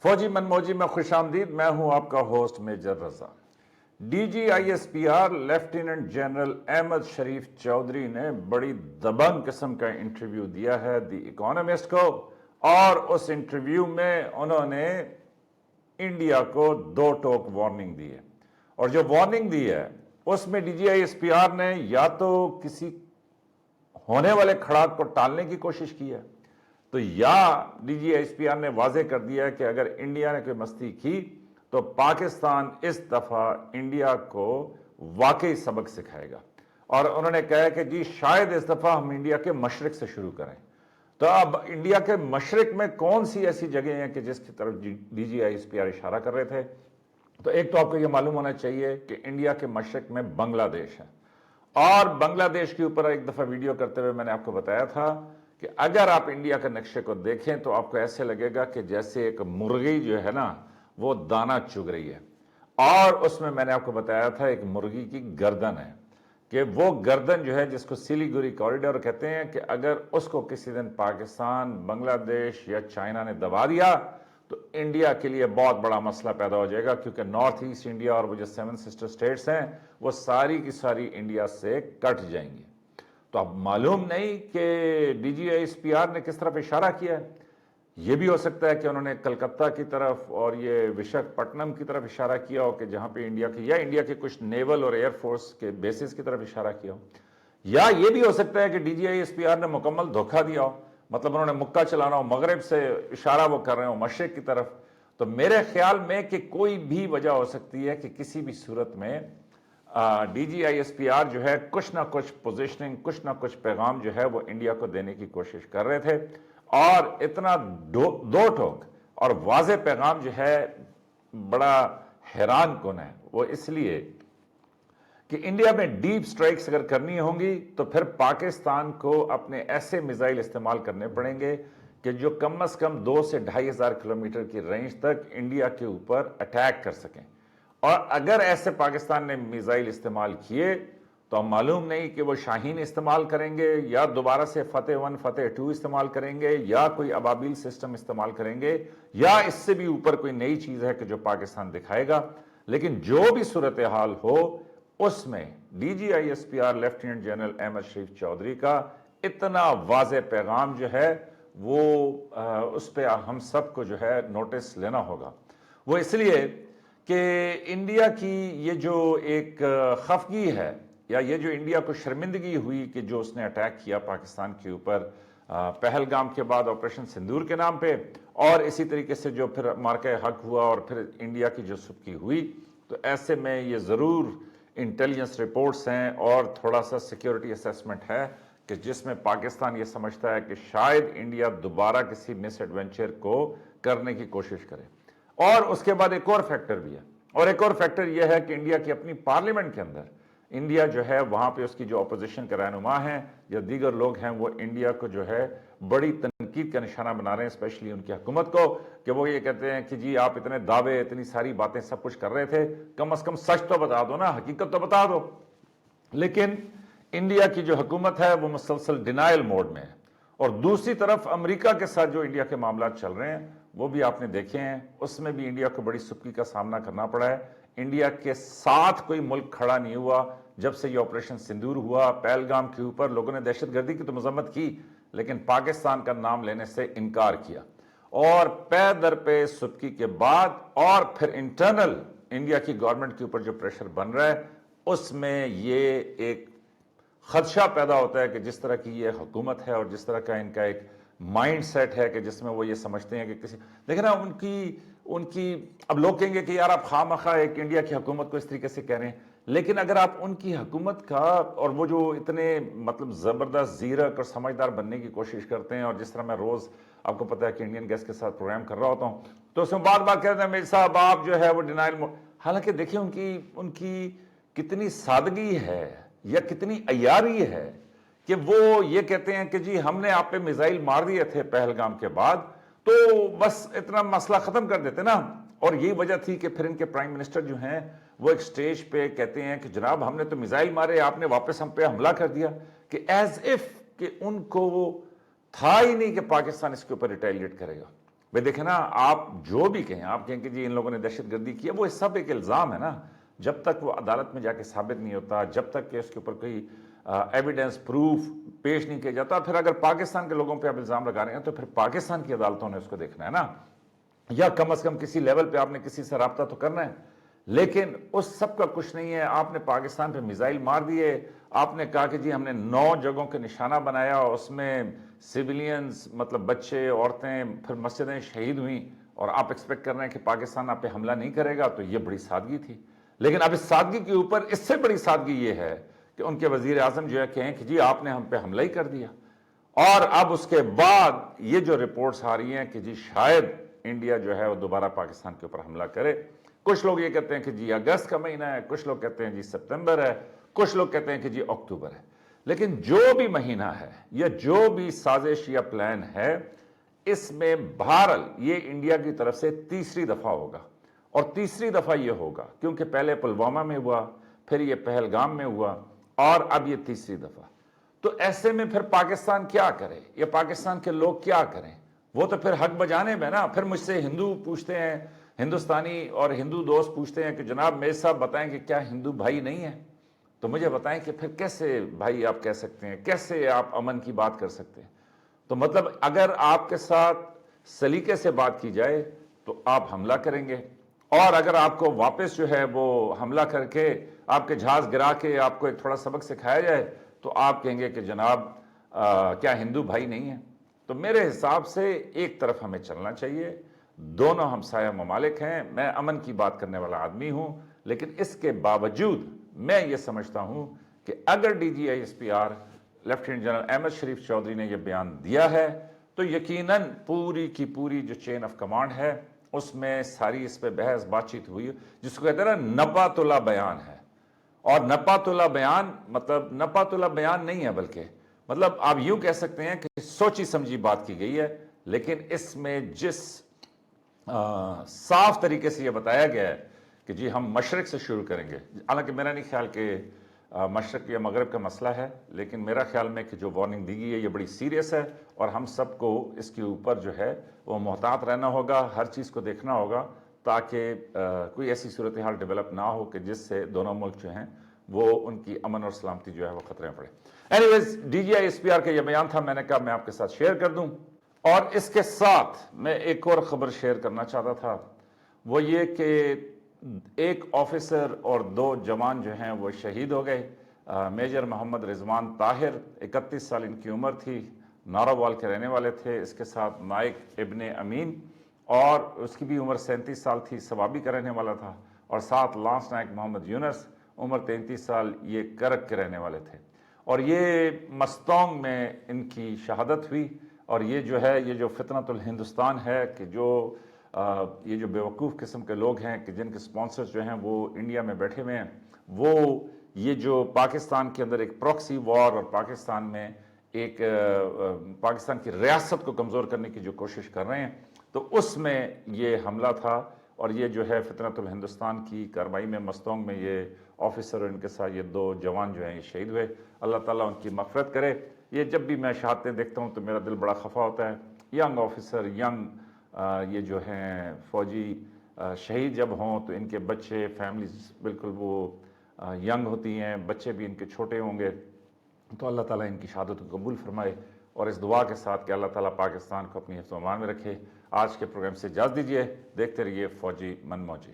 फौजी मनमौजी में खुश आमदीद। मैं हूं आपका होस्ट मेजर रजा। DGISPR लेफ्टिनेंट जनरल अहमद शरीफ चौधरी ने बड़ी दबंग किस्म का इंटरव्यू दिया है द इकोनॉमिस्ट को, और उस इंटरव्यू में उन्होंने इंडिया को दो टोक वार्निंग दी है। और जो वार्निंग दी है उसमें DGISPR ने या तो किसी होने वाले खड़ाक को टालने की कोशिश की है, तो या DGISPR ने वाजे कर दिया है कि अगर इंडिया ने कोई मस्ती की तो पाकिस्तान इस दफा इंडिया को वाकई सबक सिखाएगा। और उन्होंने कहा है कि जी शायद इस दफा हम इंडिया के मशरिक से शुरू करें। तो अब इंडिया के मशरिक में कौन सी ऐसी जगह हैं कि जिसकी तरफ DGISPR इशारा कर रहे थे? तो एक तो आपको यह मालूम होना चाहिए कि इंडिया के मशरिक में बांग्लादेश है, और बांग्लादेश के ऊपर एक दफा वीडियो करते हुए मैंने आपको बताया था कि अगर आप इंडिया के नक्शे को देखें तो आपको ऐसे लगेगा कि जैसे एक मुर्गी जो है ना वो दाना चुग रही है, और उसमें मैंने आपको बताया था एक मुर्गी की गर्दन है कि वो गर्दन जो है जिसको सिलीगुड़ी कॉरिडोर कहते हैं, कि अगर उसको किसी दिन पाकिस्तान, बांग्लादेश या चाइना ने दबा दिया तो इंडिया के लिए बहुत बड़ा मसला पैदा हो जाएगा, क्योंकि नॉर्थ ईस्ट इंडिया और वो जो 7 सिस्टर स्टेट्स हैं वो सारी की सारी इंडिया से कट जाएंगी। तो अब मालूम नहीं कि DGISPR ने किस तरफ इशारा किया है। यह भी हो सकता है कि उन्होंने कलकत्ता की तरफ और ये विशाखापट्टनम की तरफ इशारा किया हो कि जहां पे इंडिया के या इंडिया के कुछ नेवल और एयरफोर्स के बेसिस की तरफ इशारा किया हो, या ये भी हो सकता है कि DGISPR ने मुकम्मल धोखा दिया हो, मतलब उन्होंने मुक्का चलाना हो, मगरब से इशारा वो कर रहे हो मशरिक की तरफ। तो मेरे ख्याल में कि कोई भी वजह हो सकती है कि किसी भी सूरत में DGISPR जो है कुछ ना कुछ पोजिशनिंग, कुछ ना कुछ पैगाम जो है वो इंडिया को देने की कोशिश कर रहे थे। और इतना दो ठोक और वाज़े पैगाम जो है बड़ा हैरान कुन है। वो इसलिए कि इंडिया में डीप स्ट्राइक्स अगर करनी होंगी तो फिर पाकिस्तान को अपने ऐसे मिसाइल इस्तेमाल करने पड़ेंगे कि जो कम से कम 2 से 2,500 किलोमीटर की रेंज तक इंडिया के ऊपर अटैक कर सकें। और अगर ऐसे पाकिस्तान ने मिसाइल इस्तेमाल किए तो हम मालूम नहीं कि वो शाहीन इस्तेमाल करेंगे या दोबारा से फतेह 1 फतेह 2 इस्तेमाल करेंगे या कोई अबाबिल सिस्टम इस्तेमाल करेंगे, या इससे भी ऊपर कोई नई चीज है कि जो पाकिस्तान दिखाएगा। लेकिन जो भी सूरत हाल हो उसमें DGISPR लेफ्टिनेंट जनरल अहमद शरीफ चौधरी का इतना वाज़े पैगाम जो है वो उस पर हम सबको जो है नोटिस लेना होगा। वो इसलिए कि इंडिया की ये जो एक खफगी है, या ये जो इंडिया को शर्मिंदगी हुई कि जो उसने अटैक किया पाकिस्तान के ऊपर पहलगाम के बाद ऑपरेशन सिंदूर के नाम पे, और इसी तरीके से जो फिर मार्का हक हुआ और फिर इंडिया की जो सुबकी हुई, तो ऐसे में ये ज़रूर इंटेलिजेंस रिपोर्ट्स हैं और थोड़ा सा सिक्योरिटी असेसमेंट है कि जिसमें पाकिस्तान ये समझता है कि शायद इंडिया दोबारा किसी मिस एडवेंचर को करने की कोशिश करे। और उसके बाद एक और फैक्टर भी है, और एक और फैक्टर यह है कि इंडिया की अपनी पार्लियामेंट के अंदर इंडिया जो है वहां पे उसकी जो अपोजिशन के रहनुमा हैं या दीगर लोग हैं वो इंडिया को जो है बड़ी तनकीद का निशाना बना रहे हैं, स्पेशली उनकी हुकूमत को, कि वो ये कहते हैं कि जी आप इतने दावे, इतनी सारी बातें सब कुछ कर रहे थे, कम से कम सच तो बता दो ना, हकीकत तो बता दो। लेकिन इंडिया की जो हुकूमत है वो मुसलसल डिनायल मोड में है। और दूसरी तरफ अमेरिका के साथ जो इंडिया के मामला चल रहे हैं वो भी आपने देखे हैं, उसमें भी इंडिया को बड़ी सुबकी का सामना करना पड़ा है। इंडिया के साथ कोई मुल्क खड़ा नहीं हुआ जब से ये ऑपरेशन सिंदूर हुआ। पहलगाम के ऊपर लोगों ने दहशतगर्दी की तो मजम्मत की, लेकिन पाकिस्तान का नाम लेने से इनकार किया। और पे दर पे सुबकी के बाद और फिर इंटरनल इंडिया की गवर्नमेंट के ऊपर जो प्रेशर बन रहा है उसमें ये एक खदशा पैदा होता है कि जिस तरह की ये हुकूमत है और जिस तरह का इनका एक माइंड सेट है कि जिसमें वो ये समझते हैं कि किसी, देखिए ना, उनकी अब लोग कहेंगे कि यार आप खामखा एक इंडिया की हुकूमत को इस तरीके से कह रहे हैं, लेकिन अगर आप उनकी हुकूमत का और वो जो इतने मतलब ज़बरदस्त ज़ीरक और समझदार बनने की कोशिश करते हैं, और जिस तरह मैं रोज़ आपको पता है कि इंडियन गेस्ट के साथ प्रोग्राम कर रहा होता हूँ तो उसमें बार बार कहते हैं मेरे साहब आप जो है वो डिनाइल, हालांकि देखिए उनकी कितनी सादगी है या कितनी अयारी है कि वो ये कहते हैं कि जी हमने आप पे मिसाइल मार दिए थे पहलगाम के बाद, तो बस इतना मसला खत्म कर देते ना। और यही वजह थी कि फिर इनके प्राइम मिनिस्टर जो हैं वो एक स्टेज पे कहते हैं कि जनाब हमने तो मिसाइल मारे, आपने वापस हम पे हमला कर दिया, कि एज इफ कि उनको था ही नहीं कि पाकिस्तान इसके ऊपर रिटेलिएट करेगा। بھئی دیکھیں نا، آپ جو بھی کہیں، آپ کہیں کہ جی ان لوگوں نے دہشت گردی کی ہے، وہ سب ایک الزام ہے نا. جب تک وہ عدالت میں جا کے ثابت نہیں ہوتا، جب تک کہ اس کے اوپر کوئی ایویڈنس پروف پیش نہیں کیا جاتا، پھر اگر پاکستان کے لوگوں پہ آپ الزام لگا رہے ہیں تو پھر پاکستان کی عدالتوں نے اس کو دیکھنا ہے نا، یا کم از کم کسی لیول پہ آپ نے کسی سے رابطہ تو کرنا ہے. لیکن اس سب کا کچھ نہیں ہے. آپ نے پاکستان پہ میزائل مار دیے، آپ نے کہا کہ جی ہم نے 9 جگہوں کے نشانہ بنایا، اس میں سیولینز مطلب بچے، عورتیں، پھر مسجدیں شہید ہوئیں، اور آپ ایکسپیکٹ کر رہے ہیں کہ پاکستان آپ پہ حملہ نہیں کرے گا. تو یہ بڑی سادگی تھی. لیکن اب اس سادگی کے اوپر اس سے بڑی سادگی یہ ہے کہ ان کے وزیر اعظم جو ہے کہیں کہ جی آپ نے ہم پہ حملہ ہی کر دیا. اور اب اس کے بعد یہ جو رپورٹس آ رہی ہیں کہ جی شاید انڈیا جو ہے وہ دوبارہ پاکستان کے اوپر حملہ کرے. کچھ لوگ یہ کہتے ہیں کہ جی اگست کا مہینہ ہے، کچھ لوگ کہتے ہیں جی سپتمبر ہے، کچھ لوگ کہتے ہیں کہ جی اکتوبر ہے. لیکن جو بھی مہینہ ہے یا جو بھی سازش یا پلان ہے، اس میں بہرحال یہ انڈیا کی طرف سے تیسری دفعہ ہوگا. اور تیسری دفعہ یہ ہوگا کیونکہ پہلے پلوامہ میں ہوا، پھر یہ پہلگام میں ہوا، اور اب یہ تیسری دفعہ. تو ایسے میں پھر پاکستان کیا کرے یا پاکستان کے لوگ کیا کریں؟ وہ تو پھر حق بجانے میں نا. پھر مجھ سے ہندو پوچھتے ہیں، ہندوستانی اور ہندو دوست پوچھتے ہیں کہ جناب میرے صاحب بتائیں کہ کیا ہندو بھائی نہیں ہیں؟ تو مجھے بتائیں کہ پھر کیسے بھائی آپ کہہ سکتے ہیں، کیسے آپ امن کی بات کر سکتے ہیں؟ تو مطلب اگر آپ کے ساتھ سلیقے سے بات کی جائے تو آپ حملہ کریں گے، اور اگر آپ کو واپس جو ہے وہ حملہ کر کے آپ کے جہاز گرا کے آپ کو ایک تھوڑا سبق سکھایا جائے تو آپ کہیں گے کہ جناب کیا ہندو بھائی نہیں ہیں؟ تو میرے حساب سے ایک طرف ہمیں چلنا چاہیے. دونوں ہمسایہ ممالک ہیں. میں امن کی بات کرنے والا آدمی ہوں، لیکن اس کے باوجود میں یہ سمجھتا ہوں کہ اگر D G I S P R lieutenant general Ahmed Sharif Chaudhry نے یہ بیان دیا ہے تو یقیناً پوری کی پوری جو چین آف کمانڈ ہے اس میں ساری اس پہ بحث بات چیت ہوئی، جس کو کہتے ہیں نا نپات اللہ بیان ہے. اور نپات اللہ بیان مطلب نپات اللہ بیان نہیں ہے، بلکہ مطلب آپ یوں کہہ سکتے ہیں کہ سوچی سمجھی بات کی گئی ہے. لیکن اس میں جس صاف طریقے سے یہ بتایا گیا ہے کہ جی ہم مشرق سے شروع کریں گے، حالانکہ میرا نہیں خیال کہ مشرق یا مغرب کا مسئلہ ہے، لیکن میرا خیال میں کہ جو وارننگ دی گئی ہے یہ بڑی سیریس ہے، اور ہم سب کو اس کے اوپر جو ہے وہ محتاط رہنا ہوگا، ہر چیز کو دیکھنا ہوگا تاکہ کوئی ایسی صورتحال ڈیولپ نہ ہو کہ جس سے دونوں ملک جو ہیں وہ ان کی امن اور سلامتی جو ہے وہ خطرے میں پڑے. Anyways D G I S P R کا یہ بیان تھا، میں نے کہا میں آپ کے ساتھ شیئر کر دوں. اور اس کے ساتھ میں ایک اور خبر شیئر کرنا چاہتا تھا، وہ یہ کہ ایک آفیسر اور 2 جوان جو ہیں وہ شہید ہو گئے. میجر محمد رضوان طاہر 31 سال ان کی عمر تھی، نارووال کے رہنے والے تھے. اس کے ساتھ نائک ابن امین، اور اس کی بھی عمر 37 سال تھی، سوابی کا رہنے والا تھا. اور ساتھ لانس نائک محمد یونس، عمر 33 سال، یہ کرک کے رہنے والے تھے. اور یہ مستونگ میں ان کی شہادت ہوئی. اور یہ جو ہے یہ جو فتنۃ الہندوستان ہے کہ جو یہ جو بیوقوف قسم کے لوگ ہیں کہ جن کے سپانسرز جو ہیں وہ انڈیا میں بیٹھے ہوئے ہیں، وہ یہ جو پاکستان کے اندر ایک پروکسی وار اور پاکستان میں ایک پاکستان کی ریاست کو کمزور کرنے کی جو کوشش کر رہے ہیں، تو اس میں یہ حملہ تھا. اور یہ جو ہے فتنۃ الہندوستان کی کارروائی میں مستونگ میں یہ آفیسر اور ان کے ساتھ یہ 2 جوان جو ہیں یہ شہید ہوئے. اللہ تعالیٰ ان کی مغفرت کرے. یہ جب بھی میں شہادتیں دیکھتا ہوں تو میرا دل بڑا خفا ہوتا ہے. ینگ آفیسر، ینگ یہ جو ہیں فوجی شہید جب ہوں تو ان کے بچے، فیملیز بالکل وہ ینگ ہوتی ہیں، بچے بھی ان کے چھوٹے ہوں گے. تو اللہ تعالیٰ ان کی شہادت کو قبول فرمائے، اور اس دعا کے ساتھ کہ اللہ تعالیٰ پاکستان کو اپنی حفظ و امان میں رکھے. آج کے پروگرام سے اجازت دیجیے. دیکھتے رہیے فوجی من موجی.